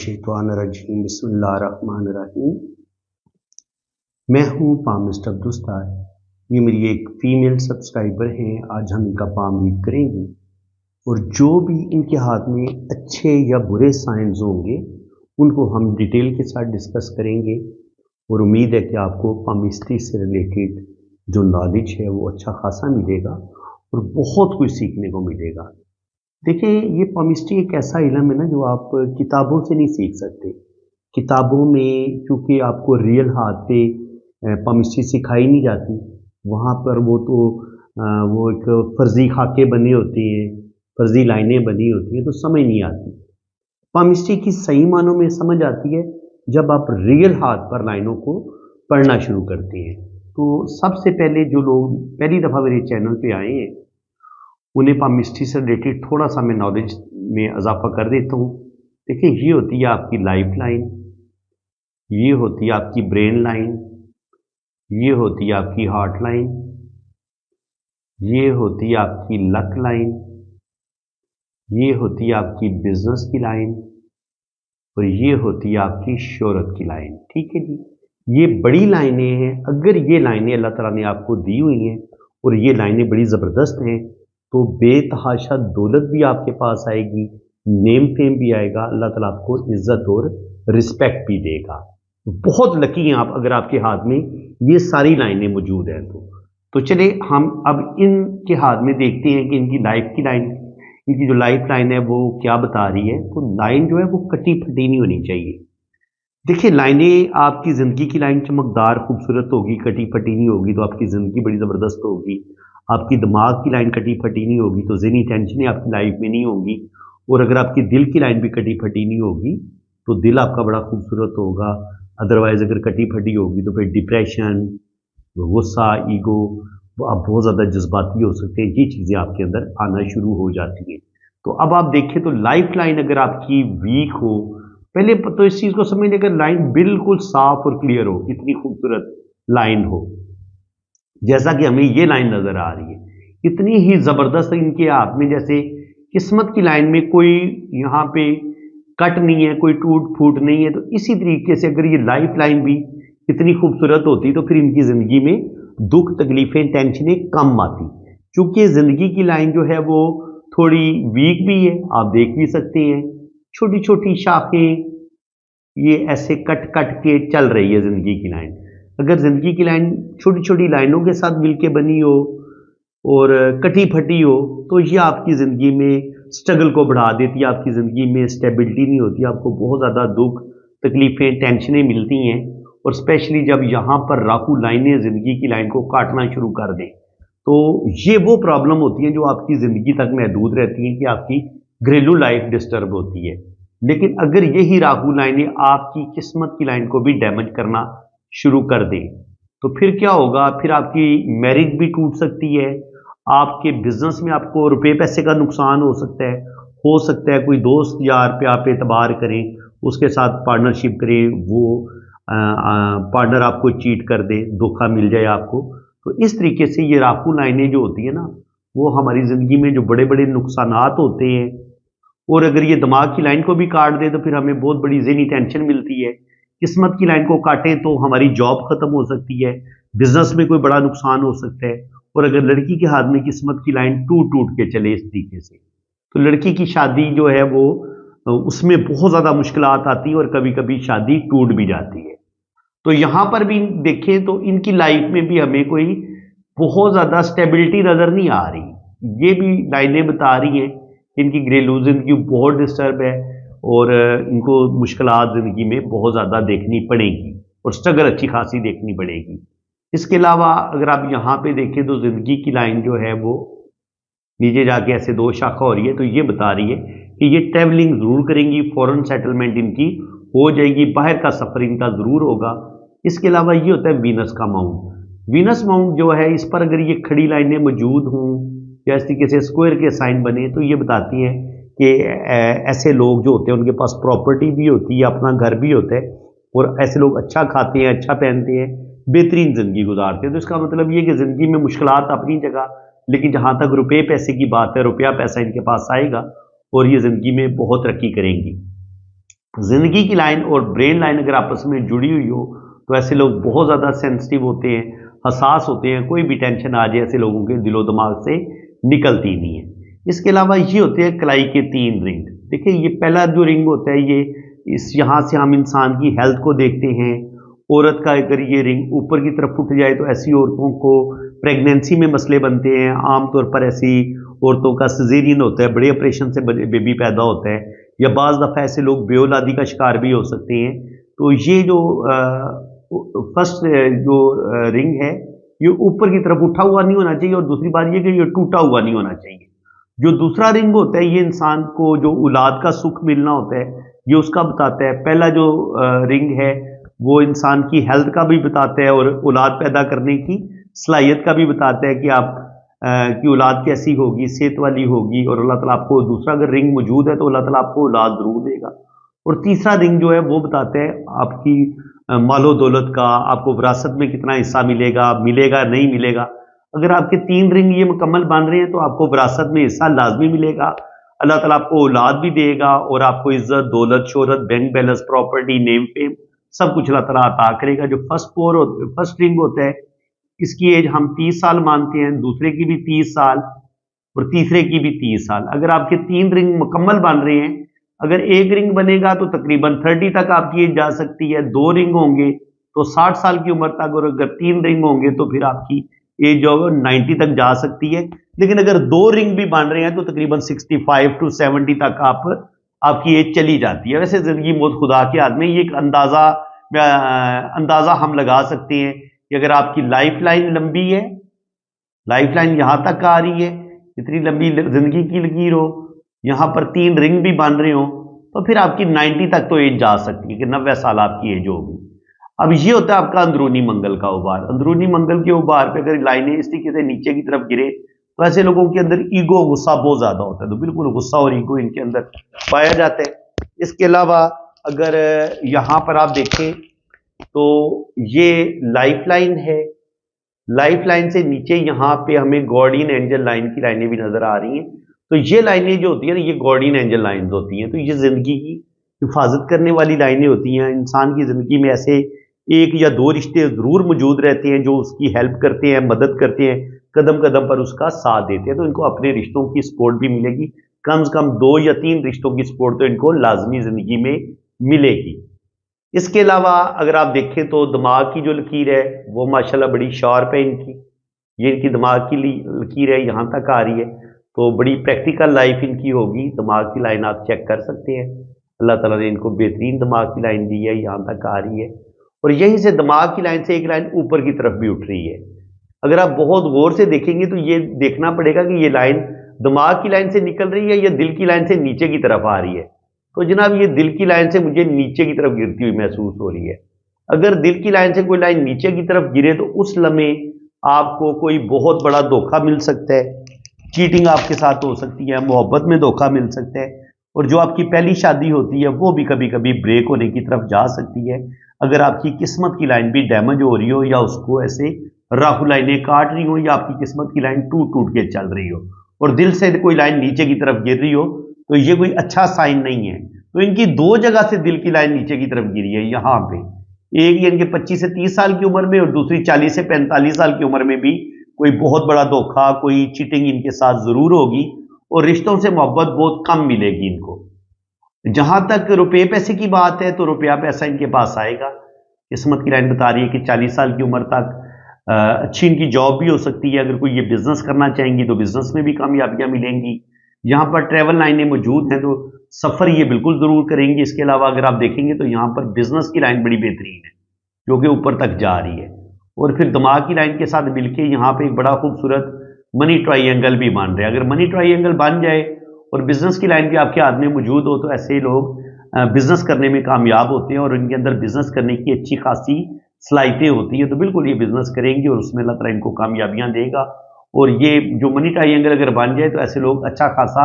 शैतानिर्रजीम बिस्मिल्लाहिर्रहमानिर्रहीम। मैं हूँ पाम मिस्टर अब्दुस्तार। ये मेरी एक फीमेल सब्सक्राइबर हैं। आज हम इनका पाम रीड करेंगे और जो भी इनके हाथ में अच्छे या बुरे साइंस होंगे उनको हम डिटेल के साथ डिस्कस करेंगे और उम्मीद है कि आपको पामिस्ट्री से रिलेटेड जो नॉलेज है वो अच्छा खासा मिलेगा और बहुत कुछ सीखने को मिलेगा। देखिए, ये पामिस्ट्री एक ऐसा इल्म है ना जो आप किताबों से नहीं सीख सकते। किताबों में क्योंकि आपको रियल हाथ पे पामिस्ट्री सिखाई नहीं जाती, वहाँ पर वो एक फर्जी खाके बने होते हैं, फर्जी लाइनें बनी होती हैं, तो समझ नहीं आती। पामिस्ट्री की सही मानों में समझ आती है जब आप रियल हाथ पर लाइनों को पढ़ना शुरू करते हैं। तो सबसे पहले जो लोग पहली दफ़ा मेरे चैनल पे आए हैं उन्हें पामिस्ट्री से रिलेटेड थोड़ा सा मैं नॉलेज में इजाफा कर देता हूँ। देखिए, ये होती है आपकी लाइफ लाइन, ये होती है आपकी ब्रेन लाइन, ये होती है आपकी हार्ट लाइन, ये होती है आपकी लक लाइन, ये होती है आपकी बिजनेस की लाइन और ये होती है आपकी शोहरत की लाइन। ठीक है जी, ये बड़ी लाइनें हैं। अगर ये लाइनें अल्लाह ताला ने आपको दी हुई हैं और ये लाइनें बड़ी ज़बरदस्त हैं तो बेतहाशा दौलत भी आपके पास आएगी, नेम फेम भी आएगा, अल्लाह ताला आपको इज्जत और रिस्पेक्ट भी देगा। बहुत लकी हैं आप अगर आपके हाथ में ये सारी लाइनें मौजूद हैं। तो चले हम अब इनके हाथ में देखते हैं कि इनकी लाइफ की लाइन, इनकी जो लाइफ लाइन है वो क्या बता रही है। तो लाइन जो है वो कटी फटी नहीं होनी चाहिए। देखिए, लाइनें आपकी ज़िंदगी की लाइन चमकदार खूबसूरत होगी, कटी फटी नहीं होगी तो आपकी ज़िंदगी बड़ी ज़बरदस्त होगी। आपकी दिमाग की लाइन कटी फटी नहीं होगी तो ज़हनी टेंशनें आपकी लाइफ में नहीं होंगी। और अगर आपकी दिल की लाइन भी कटी फटी नहीं होगी तो दिल आपका बड़ा खूबसूरत होगा। अदरवाइज़ अगर कटी फटी होगी तो फिर डिप्रेशन, गुस्सा, ईगो, आप बहुत ज़्यादा जज्बाती हो सकते हैं। ये चीज़ें आपके अंदर आना शुरू हो जाती हैं। तो अब आप देखें तो लाइफ लाइन अगर आपकी वीक हो, पहले तो इस चीज़ को समझिए, अगर लाइन बिल्कुल साफ और क्लियर हो, इतनी खूबसूरत लाइन हो जैसा कि हमें ये लाइन नजर आ रही है, इतनी ही जबरदस्त इनके हाथ में, जैसे किस्मत की लाइन में कोई यहाँ पे कट नहीं है, कोई टूट फूट नहीं है, तो इसी तरीके से अगर ये लाइफ लाइन भी इतनी खूबसूरत होती तो फिर इनकी जिंदगी में दुख, तकलीफें, टेंशनें कम आती। क्योंकि जिंदगी की लाइन जो है वो थोड़ी वीक भी है, आप देख भी सकते हैं छोटी छोटी शाखें ये ऐसे कट कट के चल रही है जिंदगी की लाइन। अगर जिंदगी की लाइन छोटी छोटी लाइनों के साथ मिलके बनी हो और कटी फटी हो तो ये आपकी ज़िंदगी में स्ट्रगल को बढ़ा देती है, आपकी ज़िंदगी में स्टेबिलिटी नहीं होती, आपको बहुत ज़्यादा दुख, तकलीफ़ें, टेंशनें मिलती हैं। और स्पेशली जब यहाँ पर राहु लाइनें ज़िंदगी की लाइन को काटना शुरू कर दें तो ये वो प्रॉब्लम होती है जो आपकी ज़िंदगी तक महदूद रहती हैं कि आपकी घरेलू लाइफ डिस्टर्ब होती है। लेकिन अगर यही राहु लाइनें आपकी किस्मत की लाइन को भी डैमेज करना शुरू कर दें तो फिर क्या होगा, फिर आपकी मैरिज भी टूट सकती है, आपके बिजनेस में आपको रुपए पैसे का नुकसान हो सकता है कोई दोस्त यार पे आप एतबार करें, उसके साथ पार्टनरशिप करें, वो पार्टनर आपको चीट कर दे, धोखा मिल जाए आपको। तो इस तरीके से ये राहु लाइनें जो होती है ना वो हमारी ज़िंदगी में जो बड़े बड़े नुकसानात होते हैं, और अगर ये दिमाग की लाइन को भी काट दे तो फिर हमें बहुत बड़ी ज़हनी टेंशन मिलती है। किस्मत की लाइन को काटें तो हमारी जॉब खत्म हो सकती है, बिजनेस में कोई बड़ा नुकसान हो सकता है। और अगर लड़की के हाथ में किस्मत की लाइन टूट टूट के चले इस तरीके से तो लड़की की शादी जो है वो उसमें बहुत ज़्यादा मुश्किलात आती है और कभी कभी शादी टूट भी जाती है। तो यहाँ पर भी देखें तो इनकी लाइफ में भी हमें कोई बहुत ज़्यादा स्टेबिलिटी नज़र नहीं आ रही। ये भी लाइनें बता रही हैं इनकी घरेलू जिंदगी बहुत डिस्टर्ब है और इनको मुश्किलात ज़िंदगी में बहुत ज़्यादा देखनी पड़ेगी और स्ट्रगल अच्छी खासी देखनी पड़ेगी। इसके अलावा अगर आप यहाँ पे देखें तो ज़िंदगी की लाइन जो है वो नीचे जाके ऐसे दो शाखा हो रही है, तो ये बता रही है कि ये ट्रैवलिंग ज़रूर करेंगी, फॉरेन सेटलमेंट इनकी हो जाएगी, बाहर का सफ़र इनका ज़रूर होगा। इसके अलावा ये होता है वीनस का माउंट। वीनस माउंट जो है इस पर अगर ये खड़ी लाइनें मौजूद हों या इस तरीके से स्क्वायर के साइन बने तो ये बताती हैं कि ऐसे लोग जो होते हैं उनके पास प्रॉपर्टी भी होती है, अपना घर भी होता है और ऐसे लोग अच्छा खाते हैं, अच्छा पहनते हैं, बेहतरीन ज़िंदगी गुजारते हैं। तो इसका मतलब ये कि ज़िंदगी में मुश्किलात अपनी जगह, लेकिन जहाँ तक रुपये पैसे की बात है, रुपया पैसा इनके पास आएगा और ये ज़िंदगी में बहुत तरक्की करेंगी। ज़िंदगी की लाइन और ब्रेन लाइन अगर आपस में जुड़ी हुई हो तो ऐसे लोग बहुत ज़्यादा सेंसिटिव होते हैं, हसास होते हैं। कोई भी टेंशन आ जाए ऐसे लोगों के दिलो दिमाग से निकलती नहीं है। इसके अलावा ये होते हैं कलाई के 3 रिंग। देखिए, ये पहला जो रिंग होता है, ये यहाँ से हम इंसान की हेल्थ को देखते हैं। औरत का अगर ये रिंग ऊपर की तरफ उठ जाए तो ऐसी औरतों को प्रेगनेंसी में मसले बनते हैं। आमतौर पर ऐसी औरतों का सिजेरियन होता है, बड़े ऑपरेशन से बेबी पैदा होता है, या बाज़ दफ़ा ऐसे लोग बेऔलादी का शिकार भी हो सकते हैं। तो ये जो फर्स्ट जो रिंग है, ये ऊपर की तरफ उठा हुआ नहीं होना चाहिए, और दूसरी बात ये कि ये टूटा हुआ नहीं होना चाहिए। जो दूसरा रिंग होता है, ये इंसान को जो औलाद का सुख मिलना होता है, ये उसका बताता है। पहला जो रिंग है वो इंसान की हेल्थ का भी बताता है और औलाद पैदा करने की सलाहियत का भी बताता है कि आप की औलाद कैसी होगी, सेहत वाली होगी, और अल्लाह ताला आपको दूसरा अगर रिंग मौजूद है तो अल्लाह ताला आपको औलाद जरूर देगा। और तीसरा रिंग जो है वो बताता है आपकी मालो दौलत का, आपको विरासत में कितना हिस्सा मिलेगा, मिलेगा नहीं मिलेगा। अगर आपके 3 रिंग ये मुकम्मल बन रहे हैं तो आपको विरासत में हिस्सा लाजमी मिलेगा। अल्लाह ताला आपको औलाद भी देगा और आपको इज्जत, दौलत, शोहरत, bank balance, property, name fame सब कुछ अल्लाह ताला अता करेगा। जो फर्स्ट रिंग होता है, इसकी एज हम 30 साल मानते हैं, दूसरे की भी 30 साल और तीसरे की भी 30 साल। अगर आपके 3 रिंग मुकम्मल बन रहे हैं, अगर एक रिंग बनेगा तो तकरीबन 30 तक आपकी एज जा सकती है। 2 रिंग होंगे तो 60 साल की उम्र तक, और अगर 3 रिंग होंगे तो फिर आपकी एज जो है 90 तक जा सकती है। लेकिन अगर 2 रिंग भी बन रहे हैं तो तकरीबन 65 टू 70 तक आपकी एज चली जाती है। वैसे जिंदगी मौत खुदा के हाथ में, ये एक अंदाजा हम लगा सकते हैं कि अगर आपकी लाइफ लाइन लंबी है, लाइफ लाइन यहां तक आ रही है, इतनी लंबी जिंदगी की लकीर हो, यहां पर 3 रिंग भी बन रहे हो, तो फिर आपकी 90 तक तो एज जा सकती है कि 90 साल आपकी एज होगी। अब ये होता है आपका अंदरूनी मंगल का उबार। अंदरूनी मंगल के उबार पे अगर लाइनें इस तरीके से नीचे की तरफ गिरे तो ऐसे लोगों के अंदर ईगो, गुस्सा बहुत ज्यादा होता है। तो बिल्कुल गुस्सा और ईगो इनके अंदर पाया जाता है। इसके अलावा अगर यहां पर आप देखें तो ये लाइफ लाइन है, लाइफ लाइन से नीचे यहां पे हमें गार्डियन एंजल लाइन की लाइनें भी नजर आ रही हैं। तो ये लाइनें जो होती है ना, ये गार्डियन एंजल लाइन्स होती हैं। तो ये जिंदगी की हिफाजत करने वाली लाइनें होती हैं। इंसान की जिंदगी में ऐसे 1 या 2 रिश्ते जरूर मौजूद रहते हैं जो उसकी हेल्प करते हैं, मदद करते हैं, कदम कदम पर उसका साथ देते हैं। तो इनको अपने रिश्तों की सपोर्ट भी मिलेगी। कम से कम 2 या 3 रिश्तों की सपोर्ट तो इनको लाजमी जिंदगी में मिलेगी। इसके अलावा अगर आप देखें तो दिमाग की जो लकीर है वो माशाल्लाह बड़ी शार्प है इनकी। ये इनकी दिमाग की लकीर है, यहाँ तक आ रही है। तो बड़ी प्रैक्टिकल लाइफ इनकी होगी। दिमाग की लाइन आप चेक कर सकते हैं। अल्लाह ताला ने इनको बेहतरीन दिमाग की लाइन दी है, यहाँ तक आ रही है। और यहीं से दिमाग की लाइन से एक लाइन ऊपर की तरफ भी उठ रही है। अगर आप बहुत गौर से देखेंगे तो ये देखना पड़ेगा कि ये लाइन दिमाग की लाइन से निकल रही है या दिल की लाइन से नीचे की तरफ आ रही है। तो जनाब ये दिल की लाइन से मुझे नीचे की तरफ गिरती हुई महसूस हो रही है। अगर दिल की लाइन से कोई लाइन नीचे की तरफ गिरे तो उस लम्हे आपको कोई बहुत बड़ा धोखा मिल सकता है। चीटिंग आपके साथ हो सकती है, मोहब्बत में धोखा मिल सकता है, और जो आपकी पहली शादी होती है वो भी कभी कभी ब्रेक होने की तरफ जा सकती है। अगर आपकी किस्मत की लाइन भी डैमेज हो रही हो, या उसको ऐसे राहु लाइनें काट रही हो, या आपकी किस्मत की लाइन टूट टूट के चल रही हो, और दिल से कोई लाइन नीचे की तरफ गिर रही हो, तो ये कोई अच्छा साइन नहीं है। तो इनकी 2 जगह से दिल की लाइन नीचे की तरफ गिरी है। यहां पे एक इनके 25 से 30 साल की उम्र में, और दूसरी 40 से 45 साल की उम्र में भी कोई बहुत बड़ा धोखा, कोई चीटिंग इनके साथ जरूर होगी, और रिश्तों से मोहब्बत बहुत कम मिलेगी इनको। जहां तक रुपये पैसे की बात है तो रुपया पैसा इनके पास आएगा। किस्मत की लाइन बता रही है कि 40 साल की उम्र तक अच्छी इनकी जॉब भी हो सकती है। अगर कोई ये बिजनेस करना चाहेंगी तो बिजनेस में भी कामयाबियां मिलेंगी। यहाँ पर ट्रैवल लाइनें मौजूद हैं तो सफर ये बिल्कुल जरूर करेंगे। इसके अलावा अगर आप देखेंगे तो यहाँ पर बिजनेस की लाइन बड़ी बेहतरीन है जो कि ऊपर तक जा रही है, और फिर दिमाग की लाइन के साथ मिलके यहाँ पे एक बड़ा खूबसूरत मनी ट्राइंगल भी बन रहा है। अगर मनी ट्राइंगल बन जाए और बिजनेस की लाइन भी आपके हाथ में मौजूद हो तो ऐसे लोग बिजनेस करने में कामयाब होते हैं, और उनके अंदर बिजनेस करने की अच्छी खासी सलाहियतें होती हैं। तो बिल्कुल ये बिजनेस करेंगे और उसमें अल्लाह ताला इनको कामयाबियां देगा। और ये जो मनी ट्राइंगल अगर बन जाए तो ऐसे लोग अच्छा खासा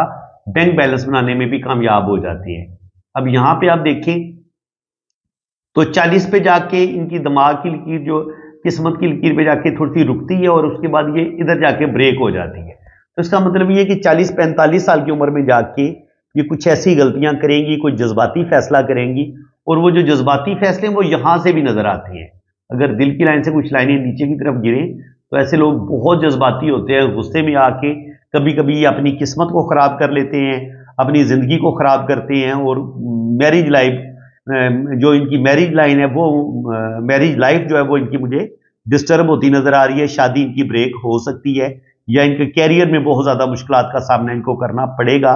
बैंक बैलेंस बनाने में भी कामयाब हो जाते हैं। अब यहाँ पे आप देखें तो 40 पे जाके इनकी दिमाग की लकीर जो किस्मत की लकीर पे जाके थोड़ी सी रुकती है और उसके बाद ये इधर जाके ब्रेक हो जाती है। तो इसका मतलब ये कि 40-45 साल की उम्र में जाके ये कुछ ऐसी गलतियां करेंगी, कोई जज्बाती फैसला करेंगी, और वो जो जज्बाती फैसले हैं वो यहां से भी नजर आते हैं। अगर दिल की लाइन से कुछ लाइनें नीचे की तरफ गिरें तो ऐसे लोग बहुत जज्बाती होते हैं, गुस्से में आके कभी कभी अपनी किस्मत को खराब कर लेते हैं, अपनी जिंदगी को खराब करते हैं, और मैरिज लाइफ, जो इनकी मैरिज लाइन है वो मैरिज लाइफ जो है वो इनकी मुझे डिस्टर्ब होती नजर आ रही है। शादी इनकी ब्रेक हो सकती है, या इनके कैरियर में बहुत ज्यादा मुश्किलात का सामना इनको करना पड़ेगा,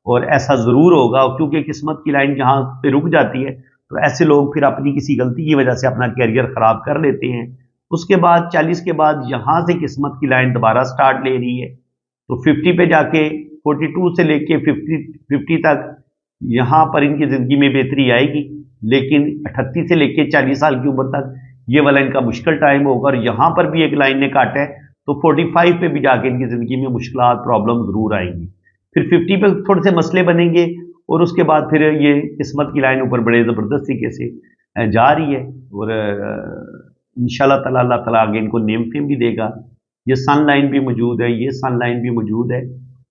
और ऐसा जरूर होगा, क्योंकि किस्मत की लाइन जहां पे रुक जाती है तो ऐसे लोग फिर अपनी किसी गलती की वजह से अपना कैरियर खराब कर लेते हैं। उसके बाद 40 के बाद यहां से किस्मत की लाइन दोबारा स्टार्ट ले रही है, तो 50 पे जाके 42 से लेके 50 तक यहां पर इनकी जिंदगी में बेहतरी आएगी, लेकिन 38 से लेके 40 साल की उम्र तक ये वाला इनका मुश्किल टाइम होगा। और यहां पर भी एक लाइन ने काटा है तो 45 पे भी जाके इनकी जिंदगी में मुश्किलात, प्रॉब्लम जरूर आएंगी। फिर 50 पे थोड़े से मसले बनेंगे, और उसके बाद फिर ये किस्मत की लाइन ऊपर बड़े जबरदस्त तरीके से जा रही है, और इंशाल्लाह ताला अल्लाह ताला आगे इनको नेम फेम भी देगा। ये सन लाइन भी मौजूद है, ये सन लाइन भी मौजूद है,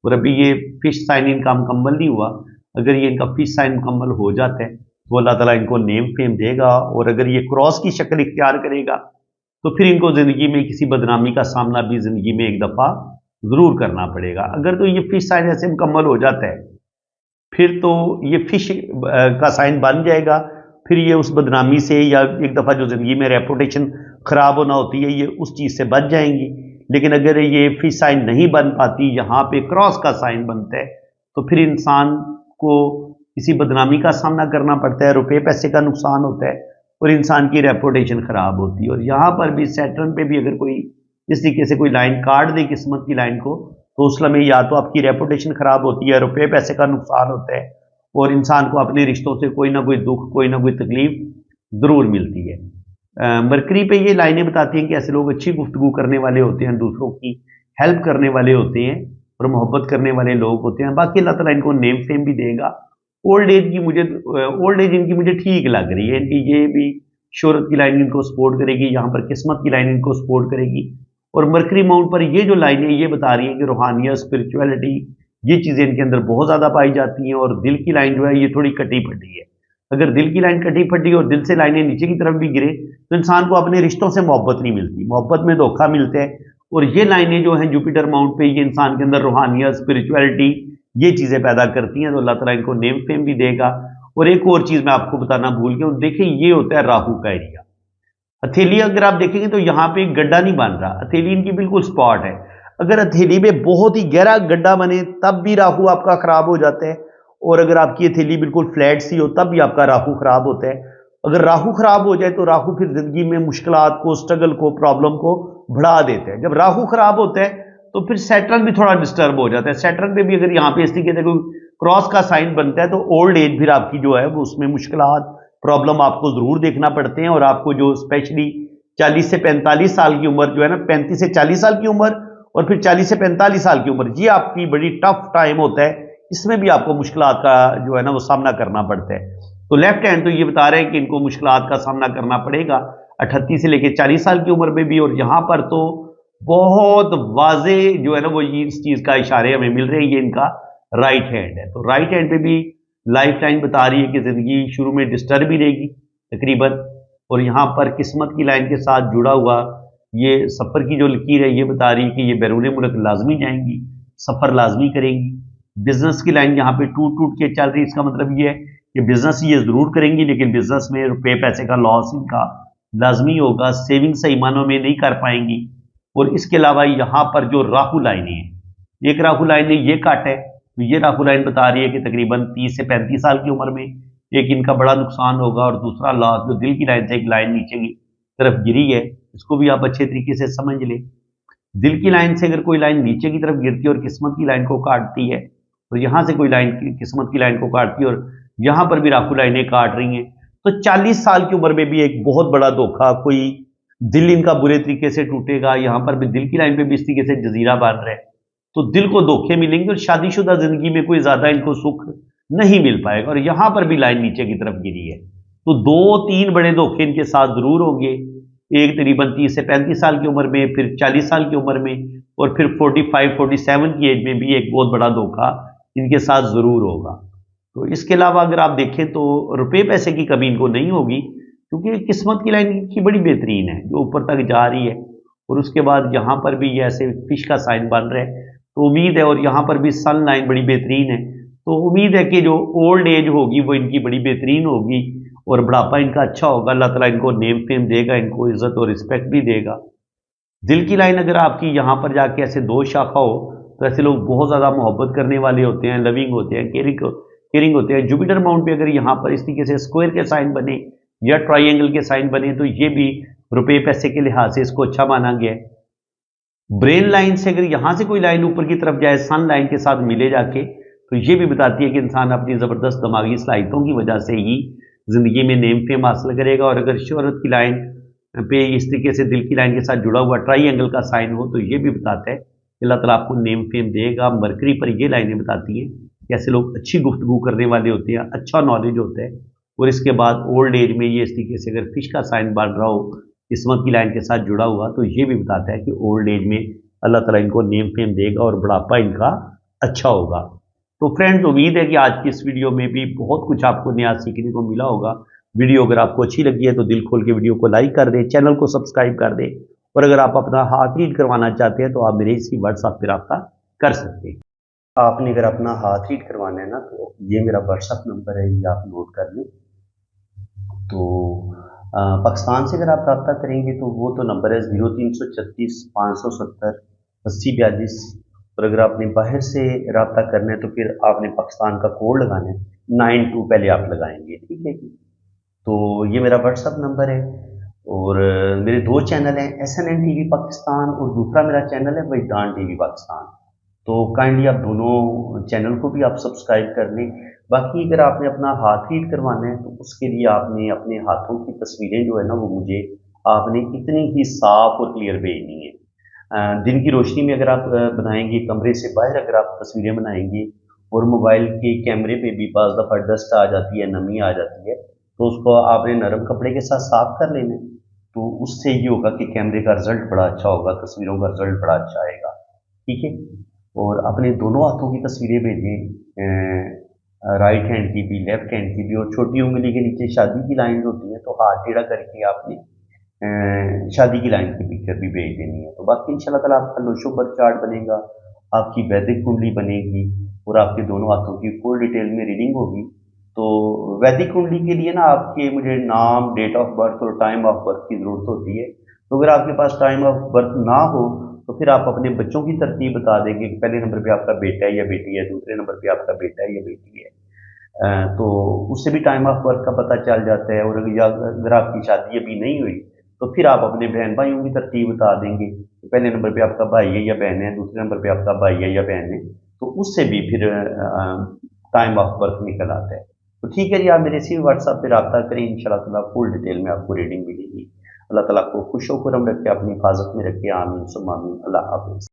और अभी ये फिश साइन इनका मुकम्मल नहीं हुआ। अगर ये इनका फिश साइन मुकम्मल हो जाता है तो अल्लाह ताला इनको नेम फेम देगा, और अगर ये क्रॉस की शक्ल इख्तियार करेगा तो फिर इनको जिंदगी में किसी बदनामी का सामना भी जिंदगी में एक दफा जरूर करना पड़ेगा। अगर तो ये फिश साइन ऐसे मुकम्मल हो जाता है फिर तो ये फिश का साइन बन जाएगा, फिर ये उस बदनामी से, या एक दफा जो जिंदगी में रेपुटेशन खराब होना होती है, ये उस चीज से बच जाएंगी। लेकिन अगर ये फिश साइन नहीं बन पाती, यहाँ पे क्रॉस का साइन बनता है, तो फिर इंसान को किसी बदनामी का सामना करना पड़ता है, रुपए पैसे का नुकसान होता है, और इंसान की रेपुटेशन खराब होती है। और यहाँ पर भी सैटर्न पे भी अगर कोई इस तरीके से कोई लाइन काट दे किस्मत की लाइन को, तो उस समय या तो आपकी रेपुटेशन खराब होती है, रुपए पैसे का नुकसान होता है, और इंसान को अपने रिश्तों से कोई ना कोई दुख, कोई ना कोई तकलीफ जरूर मिलती है। मरकरी पे ये लाइनें बताती हैं कि ऐसे लोग अच्छी गुफ्तगू करने वाले होते हैं, दूसरों की हेल्प करने वाले होते हैं, और मोहब्बत करने वाले लोग होते हैं। बाकी अल्लाह ताला इनको नेम फेम भी देगा। ओल्ड एज इनकी मुझे ठीक लग रही है, इनकी ये भी शोहरत की लाइन इनको सपोर्ट करेगी, यहाँ पर किस्मत की लाइन इनको सपोर्ट करेगी। और मरकरी माउंट पर ये जो लाइनें ये बता रही है कि रूहानियत, स्पिरिचुअलिटी, ये चीजें इनके अंदर बहुत ज्यादा पाई जाती हैं। और दिल की लाइन जो है ये थोड़ी कटी फटी है। अगर दिल की लाइन कटी फटी और दिल से लाइनें नीचे की तरफ भी गिरे तो इंसान को अपने रिश्तों से मोहब्बत नहीं मिलती, मोहब्बत में धोखा मिलता है। और ये लाइनें जो हैं जुपिटर माउंट पे, ये इंसान के अंदर रूहानियत, स्पिरिचुअलिटी, ये चीजें पैदा करती हैं। तो अल्लाह ताला इनको नेम फेम भी देगा। और एक और चीज मैं आपको बताना भूल गया, देखिए ये होता है राहु का एरिया। हथेली अगर आप देखेंगे तो यहाँ पे एक गड्ढा नहीं बन रहा, हथेली इनकी बिल्कुल स्पॉट है। अगर हथेली में बहुत ही गहरा गड्ढा बने तब भी राहु आपका खराब हो जाता है, और अगर आपकी हथेली बिल्कुल फ्लैट सी हो तब भी आपका राहु खराब होता है। अगर राहु खराब हो जाए तो राहु फिर जिंदगी में मुश्किलात को, स्ट्रगल को, प्रॉब्लम को बढ़ा देता है। जब राहु खराब होता है तो फिर सैटर्न भी थोड़ा डिस्टर्ब हो जाता है। सैटर्न पे भी अगर यहाँ पे इस तरीके से कोई क्रॉस का साइन बनता है तो ओल्ड एज फिर आपकी जो है वो उसमें मुश्किलात, प्रॉब्लम आपको जरूर देखना पड़ते हैं। और आपको जो स्पेशली 40 से 45 साल की उम्र जो है ना, 35 से 40 साल की उम्र और फिर 40 से 45 साल की उम्र, ये आपकी बड़ी टफ टाइम होता है। इसमें भी आपको मुश्किलात का जो है ना वो सामना करना पड़ता है। तो लेफ्ट हैंड तो ये बता रहे हैं कि इनको मुश्किलात का सामना करना पड़ेगा 38 से लेकर 40 साल की उम्र में भी। और यहाँ पर तो बहुत वाजे जो है ना वो इस चीज का इशारे हमें मिल रहे हैं, ये इनका राइट हैंड है। तो राइट हैंड पे भी लाइफ लाइन बता रही है कि जिंदगी शुरू में डिस्टर्ब ही रहेगी तकरीबन। और यहाँ पर किस्मत की लाइन के साथ जुड़ा हुआ ये सफर की जो लकीर है ये बता रही है कि ये बैरून मुल्क लाजमी जाएंगी, सफर लाजमी करेंगी। बिजनेस की लाइन यहाँ पे टूट टूट के चल रही है, इसका मतलब ये है कि बिजनेस ये जरूर करेंगी लेकिन बिजनेस में रुपए पैसे का लॉस इनका लाजमी होगा, सेविंग सही मानों में नहीं कर पाएंगी। और इसके अलावा यहाँ पर जो राहु लाइन है, एक राहु लाइन ने ये काटा है, तो ये राहु लाइन बता रही है कि तकरीबन 30 से 35 साल की उम्र में एक इनका बड़ा नुकसान होगा। और दूसरा लॉस जो दिल की लाइन से एक लाइन नीचे की तरफ गिरी है, इसको भी आप अच्छे तरीके से समझ लें। दिल की लाइन से अगर कोई लाइन नीचे की तरफ गिरती है और किस्मत की लाइन को काटती है, तो यहां से कोई लाइन किस्मत की लाइन को काटती है और यहां पर भी राहु लाइनें काट रही हैं, तो 40 साल की उम्र में भी एक बहुत बड़ा धोखा, कोई दिल इनका बुरे तरीके से टूटेगा। यहां पर भी दिल की लाइन पे भी इस तरीके से जजीरा बन रहा है, तो दिल को धोखे मिलेंगे और शादीशुदा जिंदगी में कोई ज्यादा इनको सुख नहीं मिल पाएगा। और यहां पर भी लाइन नीचे की तरफ गिरी है, तो 2-3 बड़े धोखे इनके साथ जरूर होंगे। एक तकरीबन 30 से 35 साल की उम्र में, फिर 40 साल की उम्र में, और फिर 45-47 की एज में भी एक बहुत बड़ा धोखा इनके साथ ज़रूर होगा। तो इसके अलावा अगर आप देखें तो रुपए पैसे की कमी इनको नहीं होगी, क्योंकि किस्मत की लाइन इनकी बड़ी बेहतरीन है जो ऊपर तक जा रही है। और उसके बाद यहाँ पर भी ये ऐसे फिश का साइन बन रहा है, तो उम्मीद है, और यहाँ पर भी सन लाइन बड़ी बेहतरीन है, तो उम्मीद है कि जो ओल्ड एज होगी वो इनकी बड़ी बेहतरीन होगी और बुढ़ापा इनका अच्छा होगा। अल्लाह ताला इनको नेम फेम देगा, इनको इज्जत और रिस्पेक्ट भी देगा। दिल की लाइन अगर आपकी यहाँ पर जाके ऐसे दो शाखा हो, तो ऐसे लोग बहुत ज़्यादा मोहब्बत करने वाले होते हैं, लविंग होते हैं, केयरिंग होते हैं। जुपिटर माउंट पे अगर यहाँ पर इस तरीके से स्क्वायर के साइन बने या ट्राइंगल के साइन बने, तो ये भी रुपए पैसे के लिहाज से इसको अच्छा माना गया है। ब्रेन लाइन से अगर यहाँ से कोई लाइन ऊपर की तरफ जाए सन लाइन के साथ मिले जाके, तो ये भी बताती है कि इंसान अपनी ज़बरदस्त दिमागी सलाहियतों की वजह से ही ज़िंदगी में नेम फेम हासिल करेगा। और अगर शोहरत की लाइन पे इस तरीके से दिल की लाइन के साथ जुड़ा हुआ ट्राइंगल का साइन हो, तो ये भी बताता है कि अल्लाह ताला आपको नेम फेम देगा। मरकरी पर ये लाइनें बताती हैं कि ऐसे लोग अच्छी गुफ्तगू करने वाले होते हैं, अच्छा नॉलेज होता है। और इसके बाद ओल्ड एज में ये इस तरीके से अगर फिश का साइन बन रहा हो किस्मत की लाइन के साथ जुड़ा हुआ, तो ये भी बताता है कि ओल्ड एज में अल्लाह ताला इनको नेम फेम देगा और बुढ़ापा इनका अच्छा होगा। तो फ्रेंड्स, उम्मीद है कि आज की इस वीडियो में भी बहुत कुछ आपको नया सीखने को मिला होगा। वीडियो अगर आपको अच्छी लगी है तो दिल खोल के वीडियो को लाइक कर दें, चैनल को सब्सक्राइब कर दें, और अगर आप अपना हाथ रीड करवाना चाहते हैं तो आप मेरे इसी व्हाट्सएप पर रब्ता कर सकते हैं। आपने अगर अपना हाथ रीड करवाना है ना, तो ये मेरा व्हाट्सएप नंबर है, ये आप नोट कर लें। तो पाकिस्तान से अगर आप रब्ता करेंगे तो वो तो नंबर है 0336 570 8042। और अगर आपने बाहर से रब्ता करना है तो फिर आपने पाकिस्तान का कोड लगाना है, 92 पहले आप लगाएंगे, ठीक है जी। तो ये मेरा व्हाट्सअप नंबर है। और मेरे दो चैनल हैं, SNN TV पाकिस्तान, और दूसरा मेरा चैनल है वजदान TV पाकिस्तान। तो काइंडली आप दोनों चैनल को भी आप सब्सक्राइब कर लें। बाकी अगर आपने अपना हाथ रीड करवाना है तो उसके लिए आपने अपने हाथों की तस्वीरें जो है ना, वो मुझे आपने इतनी ही साफ और क्लियर भेजनी है। दिन की रोशनी में अगर आप बनाएंगे, कमरे से बाहर अगर आप तस्वीरें बनाएंगे, और मोबाइल के कैमरे पे भी बाज़ दफ़ा डस्ट आ जाती है, नमी आ जाती है, तो उसको आपने नरम कपड़े के साथ साफ कर लेना है। तो उससे ये होगा कि कैमरे का रिजल्ट बड़ा अच्छा होगा, तस्वीरों का रिजल्ट बड़ा अच्छा आएगा, ठीक है। और अपने दोनों हाथों की तस्वीरें भेजें, राइट हैंड की भी, लेफ्ट हैंड की भी। और छोटी उंगली के नीचे शादी की लाइन होती है, तो हाथ टेढ़ा करके आपने शादी की लाइन की पिक्चर भी भेज देनी है। तो बाकी इंशाल्लाह ताला आपका लोशो बर्थ चार्ट बनेगा, आपकी वैदिक कुंडली बनेगी, और आपके दोनों हाथों की फुल डिटेल में रीडिंग होगी। तो वैदिक कुंडली के लिए ना आपके मुझे नाम, डेट ऑफ बर्थ और टाइम ऑफ बर्थ की ज़रूरत होती है। तो अगर आपके पास टाइम ऑफ बर्थ ना हो तो फिर आप अपने बच्चों की तरतीब बता देंगे कि पहले नंबर पे आपका बेटा है या बेटी है, दूसरे नंबर पे आपका बेटा है या बेटी है। तो उससे भी टाइम ऑफ बर्थ का पता चल जाता है। और अगर आपकी शादी अभी नहीं हुई तो फिर आप अपने बहन भाइयों की तरतीब बता देंगे, तो पहले नंबर पे आपका भाई है या बहन है, दूसरे नंबर पे आपका भाई है या बहन है, तो उससे भी फिर टाइम ऑफ बर्थ निकल आता है। तो ठीक है जी, आप मेरे इसी व्हाट्सएप पे रब्ता करें, इंशाल्लाह ताला फुल डिटेल में आपको रीडिंग मिलेगी। अल्लाह ताला को खुश खुरम रखे, अपनी हिफाजत में रखे। आमीन सुम्मा आमीन। अल्लाह हाफ़िज़।